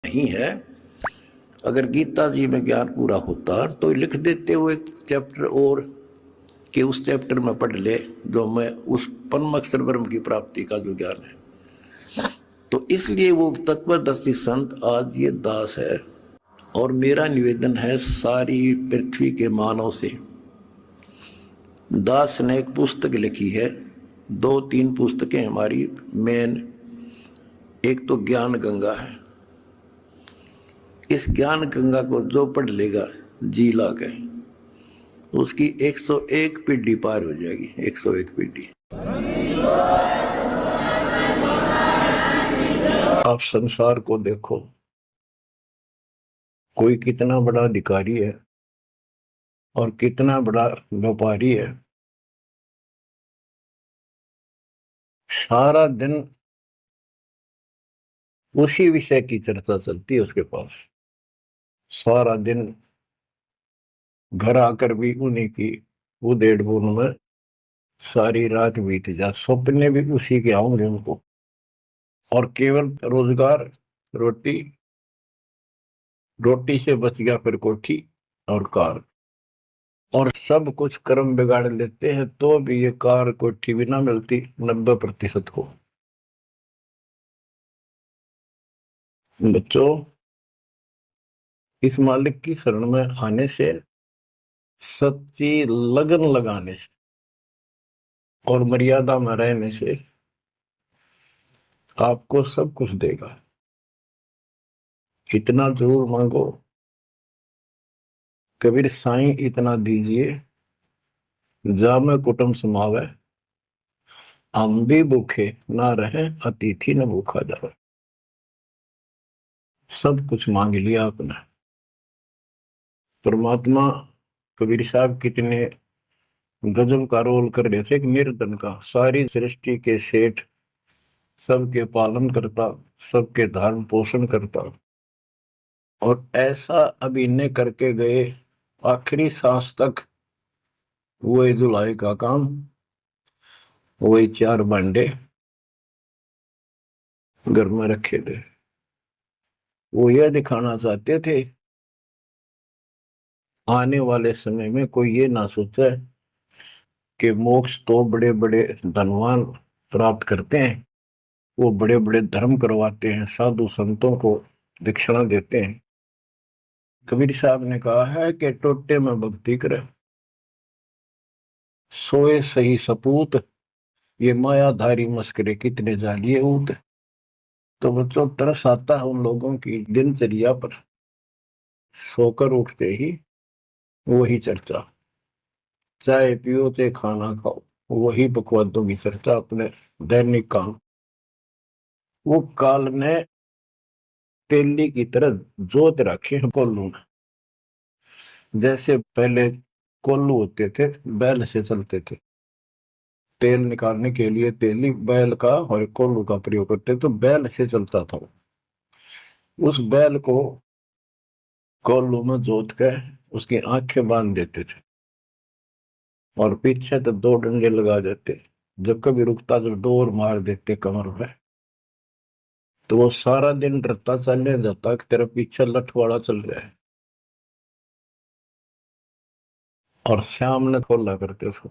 नहीं है। अगर गीता जी में ज्ञान पूरा होता तो लिख देते वो एक चैप्टर और कि उस चैप्टर में पढ़ ले जो मैं उस परम अक्षर ब्रह्म की प्राप्ति का जो ज्ञान है। तो इसलिए वो तत्वदर्शी संत आज ये दास है। और मेरा निवेदन है सारी पृथ्वी के मानव से, दास ने एक पुस्तक लिखी है, 2-3 पुस्तकें हमारी मेन, एक तो ज्ञान गंगा है। इस ज्ञान गंगा को जो पढ़ लेगा जी ला के, उसकी 101 पीढ़ी पार हो जाएगी। 101 पीढ़ी। आप संसार को देखो, कोई कितना बड़ा अधिकारी है और कितना बड़ा व्यापारी है, सारा दिन उसी विषय की चर्चा चलती है उसके पास। सारा दिन घर आकर भी उन्हीं की उधेड़ बुन में सारी रात बीत जा, सपने भी उसी के आऊंगे उनको। और केवल रोजगार, रोटी, रोटी से बच गया फिर कोठी और कार, और सब कुछ कर्म बिगाड़ लेते हैं तो भी ये कार कोठी भी ना मिलती 90% को। बच्चों, इस मालिक की शरण में आने से, सच्ची लगन लगाने से और मर्यादा में रहने से आपको सब कुछ देगा। इतना जरूर मांगो, कबीर साईं इतना दीजिए, जामे कुटुंब समावे, हम भी भूखे ना रहे, अतिथि न भूखा जावे। सब कुछ मांग लिया आपने। परमात्मा कबीर साहब कितने गजब का रोल कर रहे थे, एक निर्धन का, सारी सृष्टि के सेठ, सबके पालन करता, सबके धारण पोषण करता, और ऐसा अभिनय करके गए आखिरी सांस तक वही धुलाई का काम, वही 4 भांडे घर में रखे थे। वो यह दिखाना चाहते थे आने वाले समय में कोई ये ना सोचे कि मोक्ष तो बड़े बड़े धनवान प्राप्त करते हैं, वो बड़े बड़े धर्म करवाते हैं, साधु संतों को दक्षिणा देते हैं। कबीर साहब ने कहा है कि टोटे में भक्ति करे, सोए सही सपूत, ये मायाधारी मस्करे कितने जालिए ऊत। तो बच्चों, तरस आता है उन लोगों की दिनचर्या पर, सोकर उठते ही वही चर्चा, चाय पियो चाहे खाना खाओ, वही बकवादों की चर्चा, अपने दैनिक काम। वो काल ने तेली की तरह जोत रखे हैं कोल्लू में। जैसे पहले कोल्लू होते थे, बैल से चलते थे, तेल निकालने के लिए तेली बैल का और कोल्लू का प्रयोग करते, तो बैल से चलता था। उस बैल को कोल्लू में जोत कर उसकी आंखें बांध देते थे और पीछे तो 2 डंडे लगा देते। जब कभी रुकता तो डोर मार देते कमर पे, तो वो सारा दिन डरता चलने जाता कि तेरा पीछे लठवाड़ा चल रहा है, और शाम ने खोला करते उसको।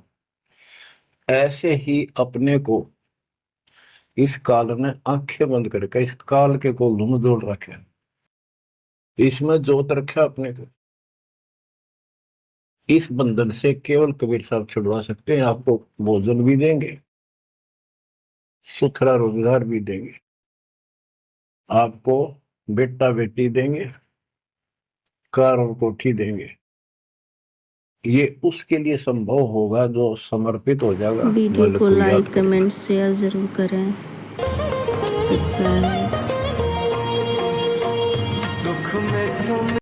ऐसे ही अपने को इस काल ने आंखें बंद करके इस काल के कोल्लू में जोड़ रखे, इसमें जोत रखा अपने को। इस बंधन से केवल कबीर साहब छुड़वा सकते हैं। आपको भोजन भी देंगे, सुथरा रोजगार भी देंगे, आपको बेटा बेटी देंगे, कार और कोठी देंगे। ये उसके लिए संभव होगा जो समर्पित हो जाएगा। वीडियो को लाइक कमेंट शेयर जरूर करें। सच्चाई